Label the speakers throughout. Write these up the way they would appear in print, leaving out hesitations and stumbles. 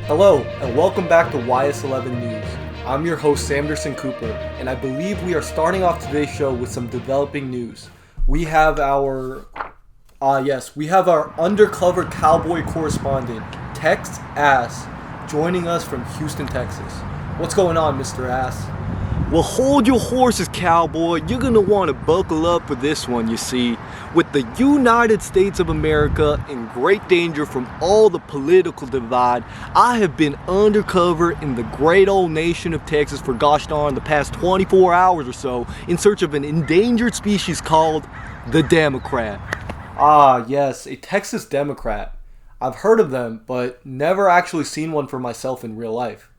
Speaker 1: Hello, and welcome back to YS11 News. I'm your host, Samderson Cooper, and I believe we are starting off today's show with some developing news. We have our undercover cowboy correspondent, Tex Ass, joining us from Houston, Texas. What's going on, Mr. Ass?
Speaker 2: Well, hold your horses, cowboy. You're gonna want to buckle up for this one, you see. With the United States of America in great danger from all the political divide, I have been undercover in the great old nation of Texas for gosh darn the past 24 hours or so in search of an endangered species called the Democrat.
Speaker 1: Ah, yes, a Texas Democrat. I've heard of them, but never actually seen one for myself in real life.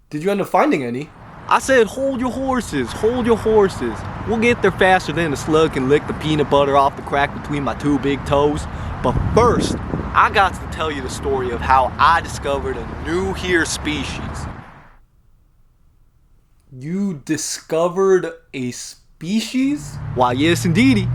Speaker 1: Did you end up finding any?
Speaker 2: I said hold your horses, hold your horses. We'll get there faster than a slug can lick the peanut butter off the crack between my two big toes. But first, I got to tell you the story of how I discovered a new here species.
Speaker 1: You discovered a species?
Speaker 2: Why, yes indeedy.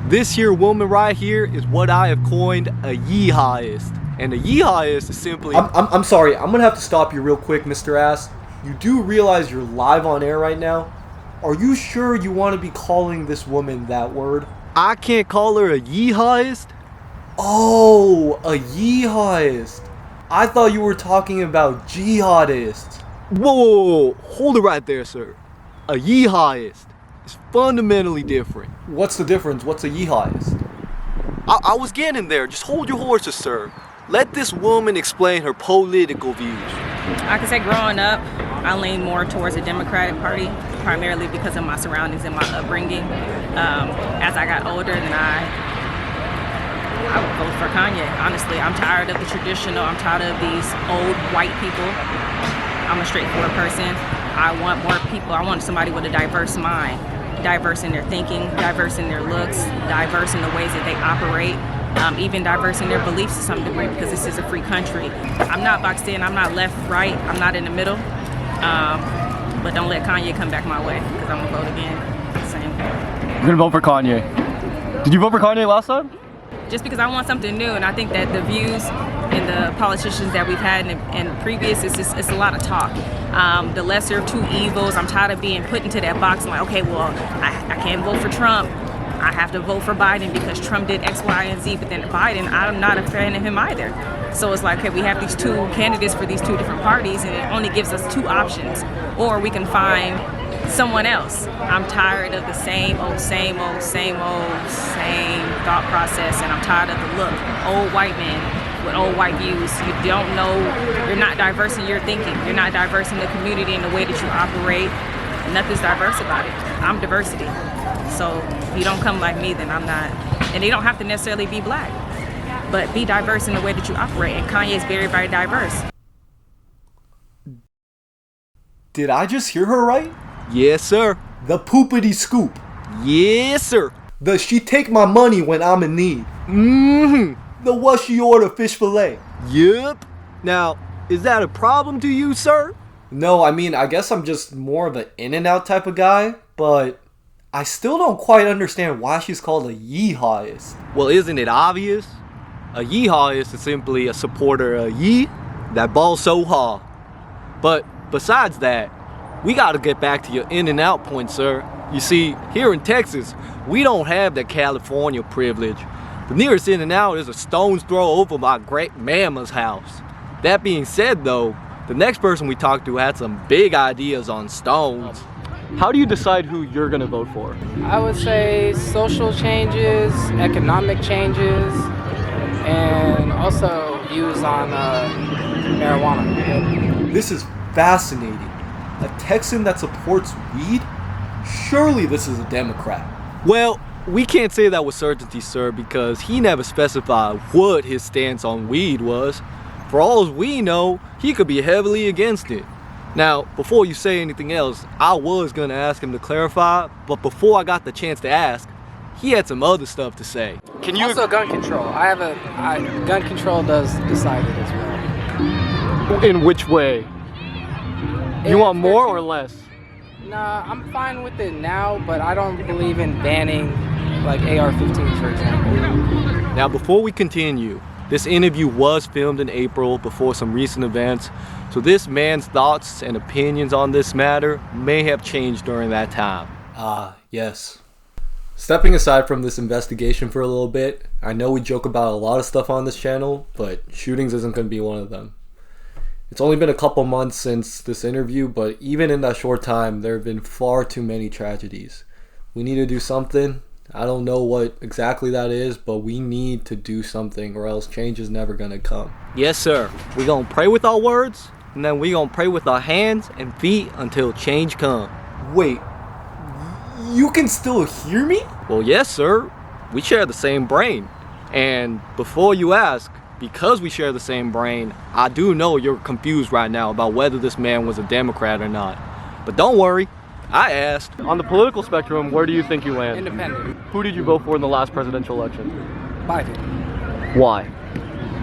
Speaker 2: This here woman right here is what I have coined a yeehawyist. And a yeehawyist is simply...
Speaker 1: I'm sorry, I'm gonna have to stop you real quick, Mr. Ass. You do realize you're live on air right now? Are you sure you want to be calling this woman that word?
Speaker 2: I can't call her a yeehawyist?
Speaker 1: Oh, a yeehawyist. I thought you were talking about jihadists.
Speaker 2: Whoa, hold it right there, sir. A yeehawyist is fundamentally different.
Speaker 1: What's the difference? What's a yeehawyist?
Speaker 2: I was getting there. Just hold your horses, sir. Let this woman explain her political views.
Speaker 3: I can say growing up, I lean more towards the Democratic Party, primarily because of my surroundings and my upbringing. As I got older, then I would vote for Kanye. Honestly, I'm tired of the traditional. I'm tired of these old white people. I'm a straightforward person. I want more people. I want somebody with a diverse mind, diverse in their thinking, diverse in their looks, diverse in the ways that they operate. Even diverse in their beliefs to some degree, because this is a free country. I'm not boxed in, I'm not left, right, I'm not in the middle. But don't let Kanye come back my way, because I'm gonna vote again. Same thing.
Speaker 4: You're gonna vote for Kanye. Did you vote for Kanye last time?
Speaker 3: Just because I want something new, and I think that the views and the politicians that we've had in previous, it's a lot of talk. The lesser of two evils. I'm tired of being put into that box. I'm like, okay, well, I can't vote for Trump. I have to vote for Biden because Trump did X, Y, and Z, but then Biden, I'm not a fan of him either. So it's like, okay, we have these two candidates for these two different parties, and it only gives us two options. Or we can find someone else. I'm tired of the same thought process, and I'm tired of the look. Old white men with old white views. You don't know, you're not diverse in your thinking. You're not diverse in the community and the way that you operate. Nothing's diverse about it. I'm diversity. So if you don't come like me, then I'm not. And they don't have to necessarily be black, but be diverse in the way that you operate. And Kanye is very, very diverse.
Speaker 1: Did I just hear her right?
Speaker 2: Yes, sir.
Speaker 1: The poopity scoop.
Speaker 2: Yes, sir.
Speaker 1: The she take my money when I'm in need.
Speaker 2: Mm-hmm.
Speaker 1: The what she order fish fillet.
Speaker 2: Yep. Now, is that a problem to you, sir?
Speaker 1: No, I mean, I guess I'm just more of an in-and-out type of guy, but I still don't quite understand why she's called a yeehawyist.
Speaker 2: Well, isn't it obvious? A yeehawyist is simply a supporter of yee that ball so hard. But besides that, we gotta get back to your in and out point, sir. You see, here in Texas, we don't have that California privilege. The nearest in and out is a stone's throw over my great mama's house. That being said though, the next person we talked to had some big ideas on stones.
Speaker 4: How do you decide who you're gonna vote for?
Speaker 5: I would say social changes, economic changes, and also views on marijuana.
Speaker 1: This is fascinating. A Texan that supports weed? Surely this is a Democrat.
Speaker 2: Well, we can't say that with certainty, sir, because he never specified what his stance on weed was. For all as we know, he could be heavily against it. Now, before you say anything else, I was gonna ask him to clarify, but before I got the chance to ask, he had some other stuff to say.
Speaker 5: Can you also gun control? Gun control does decide it as well.
Speaker 4: In which way? You want more or less?
Speaker 5: Nah, I'm fine with it now, but I don't believe in banning like AR-15s, for example.
Speaker 2: Now, before we continue, This interview was filmed in April before some recent events, so this man's thoughts and opinions on this matter may have changed during that time.
Speaker 1: Ah, yes. Stepping aside from this investigation for a little bit, I know we joke about a lot of stuff on this channel, but shootings isn't going to be one of them. It's only been a couple months since this interview, but even in that short time, there have been far too many tragedies. We need to do something. I don't know what exactly that is, but we need to do something or else change is never going to come.
Speaker 2: Yes, sir. We're going to pray with our words, and then we're going to pray with our hands and feet until change comes.
Speaker 1: Wait, you can still hear me?
Speaker 2: Well, yes, sir. We share the same brain. And before you ask, because we share the same brain, I do know you're confused right now about whether this man was a Democrat or not. But don't worry, I asked. On the political spectrum, where do you think you land?
Speaker 5: Independent.
Speaker 2: Who did you vote for in the last presidential election?
Speaker 5: Biden.
Speaker 2: Why?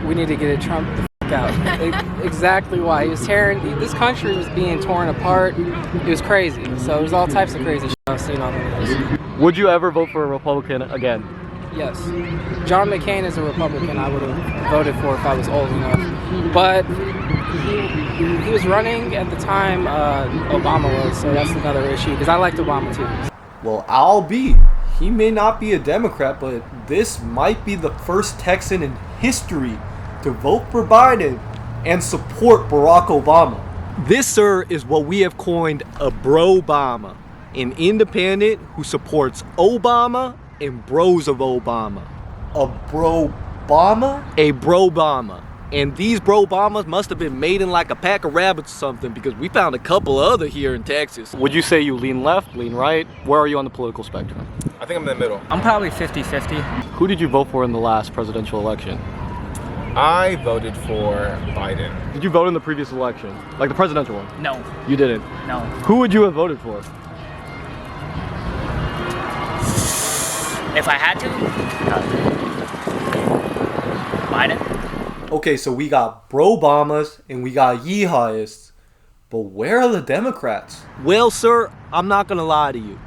Speaker 5: We need to get Trump the f*** out. Exactly why. He was tearing, this country was being torn apart. It was crazy. So there's all types of crazy shit I've seen on the news.
Speaker 2: Would you ever vote for a Republican again?
Speaker 5: Yes. John McCain is a Republican I would have voted for if I was old enough. But he was running at the time Obama was, so that's another issue, because I liked Obama too.
Speaker 1: Well, I'll be. He may not be a Democrat, but this might be the first Texan in history to vote for Biden and support Barack Obama.
Speaker 2: This, sir, is what we have coined a bro-Obama, an independent who supports Obama and bros of Obama.
Speaker 1: A bro-Obama?
Speaker 2: A bro-Obama. And these bro-Obamas must have been made in like a pack of rabbits or something, because we found a couple other here in Texas. Would you say you lean left, lean right? Where are you on the political spectrum?
Speaker 6: I think I'm in the middle.
Speaker 4: I'm probably 50-50.
Speaker 2: Who did you vote for in the last presidential election?
Speaker 6: I voted for Biden.
Speaker 2: Did you vote in the previous election? Like the presidential one?
Speaker 4: No,
Speaker 2: You didn't.
Speaker 4: no.
Speaker 2: Who would you have voted for?
Speaker 4: If I had to, Biden.
Speaker 1: Okay, so we got bro-Obamas and we got yeehawists, but where are the Democrats?
Speaker 2: Well, sir, I'm not gonna lie to you.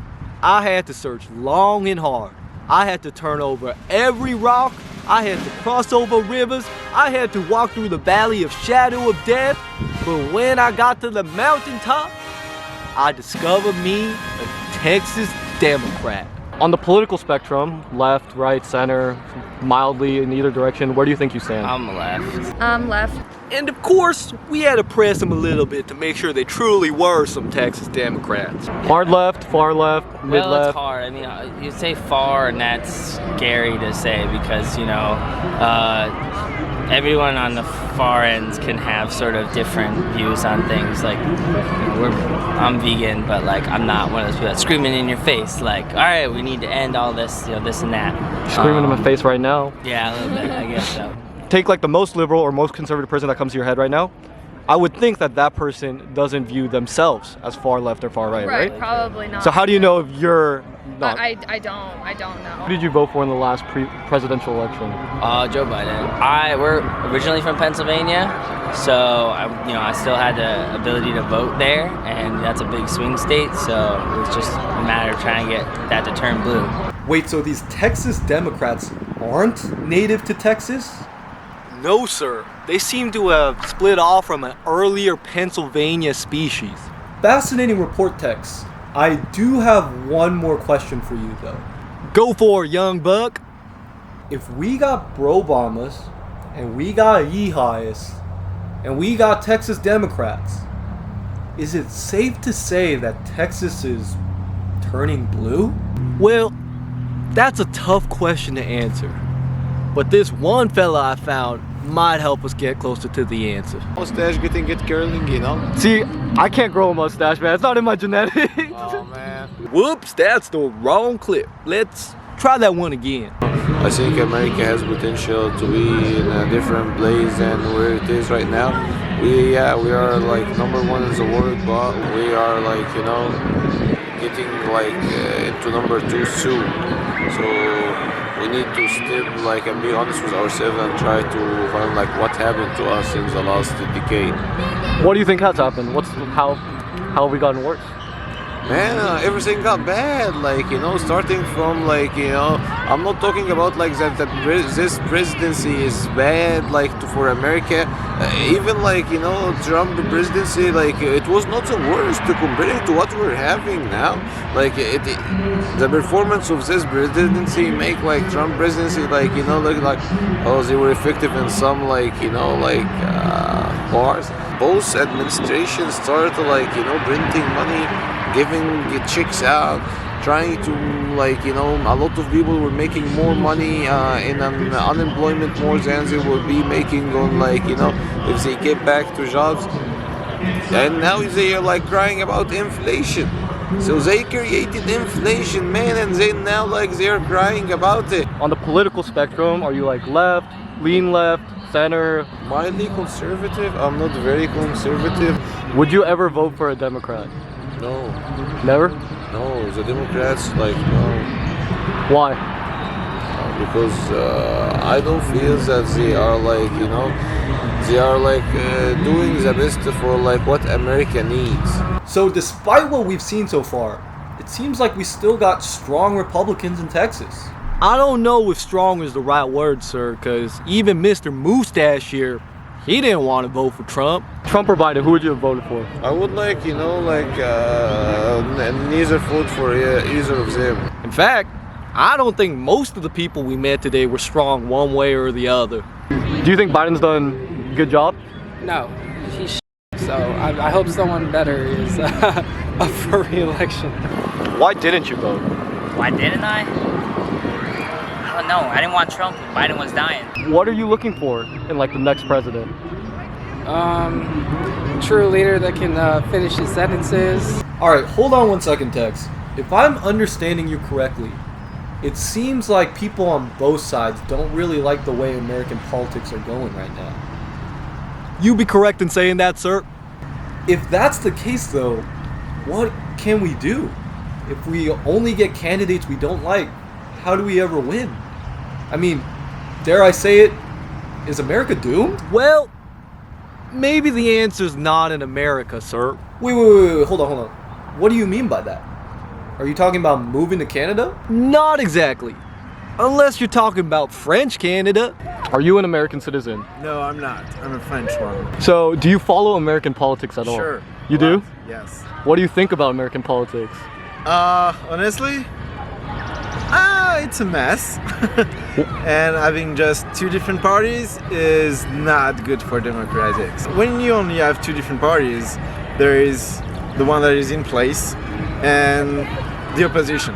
Speaker 2: I had to search long and hard. I had to turn over every rock. I had to cross over rivers. I had to walk through the valley of shadow of death. But when I got to the mountaintop, I discovered me a Texas Democrat. On the political spectrum, left, right, center, mildly in either direction, where do you think you stand?
Speaker 4: I'm left.
Speaker 3: Left.
Speaker 2: And of course, we had to press them a little bit to make sure they truly were some Texas Democrats. Hard left, far left, mid
Speaker 7: Well,
Speaker 2: left.
Speaker 7: it's hard. I mean, you say far, and that's scary to say because, you know, everyone on the far ends can have sort of different views on things. Like, I'm vegan, but like, I'm not one of those people that's screaming in your face, like, all right, we need to end all this, you know, this and that.
Speaker 2: Screaming in my face right now.
Speaker 7: Yeah, a little bit, I guess so.
Speaker 2: Take like the most liberal or most conservative person that comes to your head right now. I would think that that person doesn't view themselves as far left or far right?
Speaker 8: Probably not.
Speaker 2: So how do you know if you're not?
Speaker 8: I don't know.
Speaker 2: Who did you vote for in the last presidential election?
Speaker 7: Joe Biden. We're originally from Pennsylvania, so I still had the ability to vote there, and that's a big swing state. So it was just a matter of trying to get that to turn blue.
Speaker 1: Wait, so these Texas Democrats aren't native to Texas?
Speaker 2: No, sir. They seem to have split off from an earlier Pennsylvania species.
Speaker 1: Fascinating report, Tex. I do have one more question for you, though.
Speaker 2: Go for it, young buck.
Speaker 1: If we got bro-Obamas, and we got yeehawists, and we got Texas Democrats, is it safe to say that Texas is turning blue?
Speaker 2: Well, that's a tough question to answer. But this one fella I found might help us get closer to the answer.
Speaker 9: Mustache getting it curling, you know?
Speaker 2: See, I can't grow a mustache, man. It's not in my genetics.
Speaker 9: Oh man.
Speaker 2: Whoops, that's the wrong clip. Let's try that one again.
Speaker 9: I think America has potential to be in a different place than where it is right now. We are like number one in the world, but we are like, you know, getting like into number two soon. So we need to step like and be honest with ourselves and try to find like what happened to us in the last decade.
Speaker 2: What do you think has happened? How have we gotten worse?
Speaker 9: man, everything got bad. Like, you know, starting from, like, you know, I'm not talking about like that this presidency is bad, like, for America. Even, like, you know, Trump presidency, like, it was not the worst comparing to what we're having now. Like, the performance of this presidency make, like, Trump presidency, like, you know, look like, oh, they were effective in some, like, you know, like, bars. Both administrations started, like, you know, printing money, giving checks out, trying to, like, you know, a lot of people were making more money in unemployment more than they will be making on, like, you know, if they get back to jobs. And now they are, like, crying about inflation. So they created inflation, man, and then now, like, they're crying about it.
Speaker 1: On the political spectrum, are you like left, lean left, center?
Speaker 9: Mildly conservative. I'm not very conservative.
Speaker 1: Would you ever vote for a Democrat?
Speaker 9: No.
Speaker 1: Never?
Speaker 9: No, the Democrats, like, no.
Speaker 1: Why?
Speaker 9: Because I don't feel that they are, like, you know, they are, like, doing the best for, like, what America needs.
Speaker 1: So despite what we've seen so far, it seems like we still got strong Republicans in Texas.
Speaker 2: I don't know if strong is the right word, sir, because even Mr. Mustache here, he didn't want to vote for Trump.
Speaker 1: Trump or Biden, who would you have voted for?
Speaker 9: I would, like, you know, like, neither vote for either of them.
Speaker 2: In fact, I don't think most of the people we met today were strong one way or the other.
Speaker 1: Do you think Biden's done a good job?
Speaker 5: No, he's so I hope someone better is up for re-election.
Speaker 1: Why didn't you vote?
Speaker 7: Why didn't I? I don't know. I didn't want Trump when Biden was dying.
Speaker 1: What are you looking for in, like, the next president?
Speaker 5: True leader that can finish his sentences.
Speaker 1: Alright, hold on 1 second, Tex. If I'm understanding you correctly, it seems like people on both sides don't really like the way American politics are going right now.
Speaker 2: You be correct in saying that, sir.
Speaker 1: If that's the case, though, what can we do? If we only get candidates we don't like, how do we ever win? I mean, dare I say it, is America doomed?
Speaker 2: Well, maybe the answer's not in America, sir.
Speaker 1: Wait, hold on. What do you mean by that? Are you talking about moving to Canada?
Speaker 2: Not exactly. Unless you're talking about French Canada.
Speaker 1: Are you an American citizen?
Speaker 8: No, I'm not. I'm a French one.
Speaker 1: So, do you follow American politics at all?
Speaker 8: Sure.
Speaker 1: You do?
Speaker 8: Yes.
Speaker 1: What do you think about American politics?
Speaker 8: Honestly, it's a mess. And having just two different parties is not good for democratics. When you only have two different parties, there is the one that is in place and the opposition.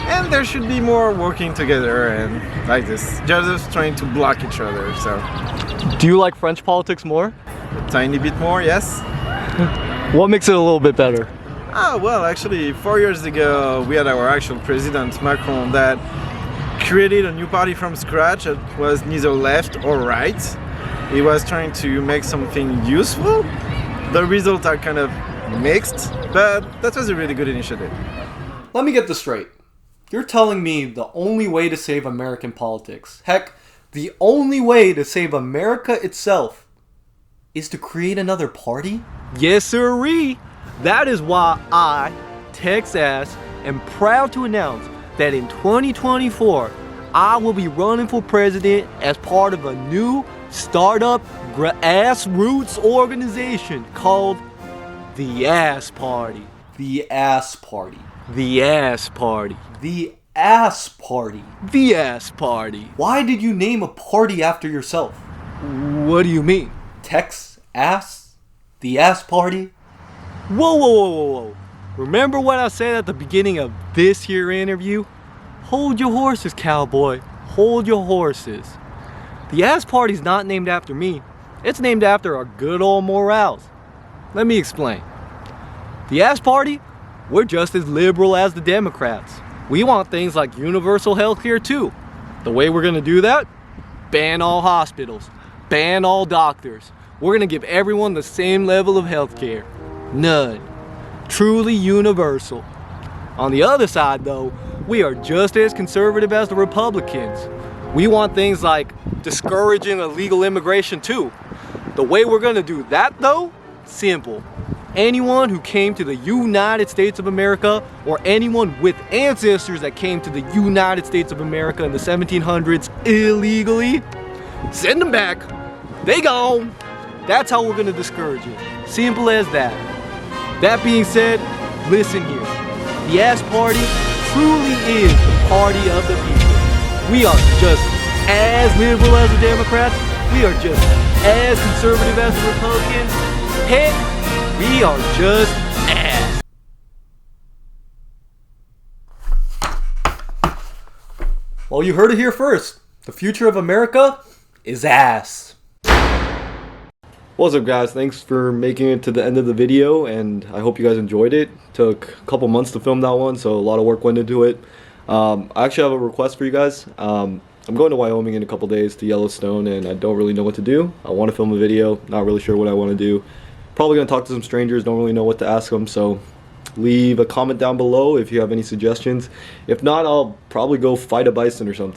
Speaker 8: And there should be more working together and like this, just trying to block each other. So,
Speaker 1: Do you like French politics more?
Speaker 8: a tiny bit more, yes.
Speaker 1: What makes it a little bit better?
Speaker 8: Well, actually, 4 years ago, we had our actual president, Macron, that created a new party from scratch. It was neither left or right. He was trying to make something useful. The results are kind of mixed, but that was a really good initiative.
Speaker 1: Let me get this straight. You're telling me the only way to save American politics, heck, the only way to save America itself, is to create another party?
Speaker 2: Yes, sirree. That is why I, Texas, am proud to announce that in 2024, I will be running for president as part of a new startup grassroots organization called the Ass Party.
Speaker 1: The Ass Party.
Speaker 2: The Ass Party.
Speaker 1: The Ass Party.
Speaker 2: The Ass Party.
Speaker 1: Why did you name a party after yourself?
Speaker 2: What do you mean?
Speaker 1: Tex Ass? The Ass Party?
Speaker 2: Whoa. Remember what I said at the beginning of this here interview? Hold your horses, cowboy. Hold your horses. The Ass Party's not named after me. It's named after our good old morals. Let me explain. The Ass Party, we're just as liberal as the Democrats. We want things like universal health care too. The way we're gonna do that? Ban all hospitals. Ban all doctors. We're gonna give everyone the same level of health care. None. Truly universal. On the other side though, we are just as conservative as the Republicans. We want things like discouraging illegal immigration too. The way we're gonna do that though? Simple. anyone who came to the United States of America or anyone with ancestors that came to the United States of America in the 1700s illegally, send them back. They gone. That's how we're gonna discourage it. Simple as that. That being said, listen here. The ass party truly is the party of the people. We are just as liberal as the Democrats. We are just as conservative as the Republicans. Heck, we are just ass.
Speaker 1: Well, you heard it here first. The future of America is ass.
Speaker 2: What's up, guys? Thanks for making it to the end of the video, and I hope you guys enjoyed it. Took a couple months to film that one, so a lot of work went into it. I actually have a request for you guys. I'm going to Wyoming in a couple days to Yellowstone, and I don't really know what to do. I want to film a video, not really sure what I want to do. Probably going to talk to some strangers, don't really know what to ask them, so leave a comment down below if you have any suggestions. If not, I'll probably go fight a bison or something.